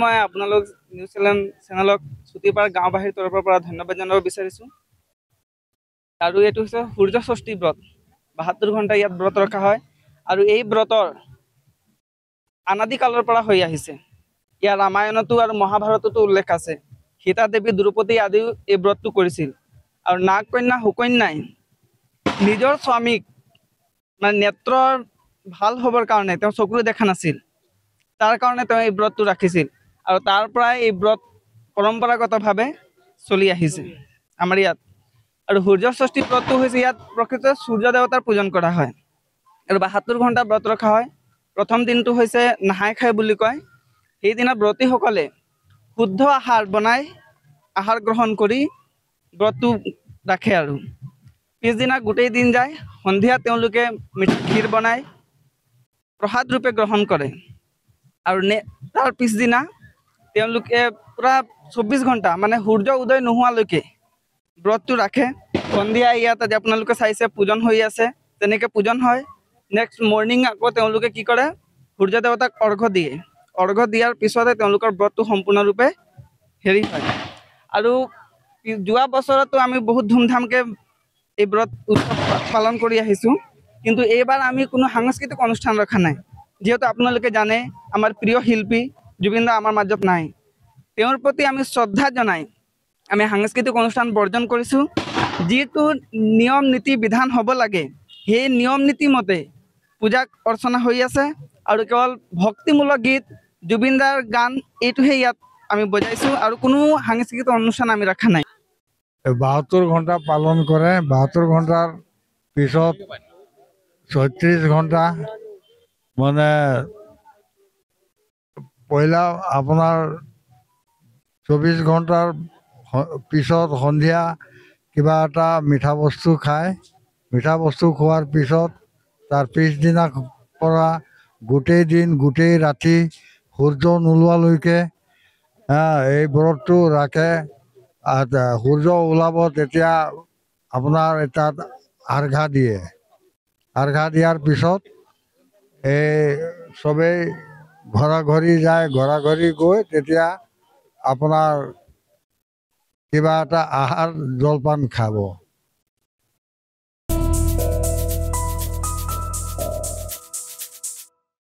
মই আপোনালোক নিউজ চেনেলক চুটিপাৰ গাঁওবাসীৰ তৰফৰ পৰা ধন্যবাদ জনাব বিচাৰিছোঁ। আৰু এইটো হৈছে সূৰ্য ষষ্ঠী ব্ৰত। ৭২ ঘণ্টা ইয়াত ব্ৰত ৰখা হয় আৰু এই ব্ৰতৰ আনাদিকালৰ পৰা হৈ আহিছে। ইয়াৰ ৰামায়ণতো আৰু মহাভাৰততো উল্লেখ আছে। সীতা দেৱী দ্ৰৌপদী আদিও এই ব্ৰতটো কৰিছিল। আৰু নাগ কন্যা সুকন্যাই নিজৰ স্বামীক মানে নেত্ৰৰ ভাল হ'বৰ কাৰণে তেওঁ চকুৰে দেখা নাছিল, তাৰ কাৰণে তেওঁ এই ব্ৰতটো ৰাখিছিল আৰু তাৰ পৰাই এই ব্ৰত পৰম্পৰাগতভাৱে চলি আহিছে আমাৰ ইয়াত। আৰু সূৰ্য ষষ্ঠী ব্ৰতটো হৈছে ইয়াত প্ৰকৃত সূৰ্য দেৱতাৰ পূজন কৰা হয় আৰু ৭২ ঘণ্টা ব্ৰত ৰখা হয়। প্ৰথম দিনটো হৈছে নাহাই খাই বুলি কয়। সেইদিনা ব্ৰতীসকলে শুদ্ধ আহাৰ বনাই আহাৰ গ্ৰহণ কৰি ব্ৰতটো ৰাখে আৰু পিছদিনা গোটেই দিন যায়। সন্ধিয়া তেওঁলোকে ক্ষীৰ বনাই প্ৰসাদ ৰূপে গ্ৰহণ কৰে আৰু তাৰ পিছদিনা তেওঁলোকে পুৰা ২৪ ঘণ্টা মানে সূৰ্য উদয় নোহোৱালৈকে ব্ৰতটো ৰাখে। সন্ধিয়া ইয়াত আজি আপোনালোকে চাইছে পূজন হৈ আছে, তেনেকৈ পূজন হয়। নেক্সট মৰ্ণিং আকৌ তেওঁলোকে কি কৰে, সূৰ্য দেৱতাক অৰ্ঘ্য দিয়ে। অৰ্ঘ্য দিয়াৰ পিছতে তেওঁলোকৰ ব্ৰতটো সম্পূৰ্ণৰূপে হেৰি হয়। আৰু যোৱা বছৰতো আমি বহুত ধুমধামকৈ এই ব্ৰত উৎসৱ পালন কৰি আহিছোঁ, কিন্তু এইবাৰ আমি কোনো সাংস্কৃতিক অনুষ্ঠান ৰখা নাই। যিহেতু আপোনালোকে জানে আমাৰ প্ৰিয় শিল্পী জুবিন দা আমাৰ মাজত নাই। তেওঁৰ প্ৰতি আমি শ্ৰদ্ধা জনাই আমি সাংস্কৃতিক অনুষ্ঠান বৰ্জন কৰিছোঁ। যিটো নিয়ম নীতি বিধান হ'ব লাগে সেই নিয়ম নীতি মতে পূজা অৰ্চনা হৈ আছে আৰু কেৱল ভক্তিমূলক গীত জুবিন দাৰ গান এইটোহে ইয়াত আমি বজাইছোঁ আৰু কোনো সাংস্কৃতিক অনুষ্ঠান আমি ৰখা নাই। ৭২ ঘণ্টা পালন কৰে। ৭২ ঘণ্টাৰ পিছত ৩৬ ঘণ্টা মানে পহিলা আপোনাৰ ২৪ ঘণ্টাৰ পিছত সন্ধিয়া কিবা এটা মিঠা বস্তু খায়। মিঠা বস্তু খোৱাৰ পিছত তাৰ পিছদিনা পৰা গোটেই দিন গোটেই ৰাতি সূৰ্য নোলোৱালৈকে এই ব্ৰতটো ৰাখে। সূৰ্য ওলাব তেতিয়া আপোনাৰ তাত আৰ্ঘা দিয়ে। আৰ্ঘা দিয়াৰ পিছত এই চবেই ঘৰা ঘৰি যায়। ঘৰা ঘৰি গৈ তেতিয়া আপোনাৰ কিবা এটা আহাৰ জলপান খাব।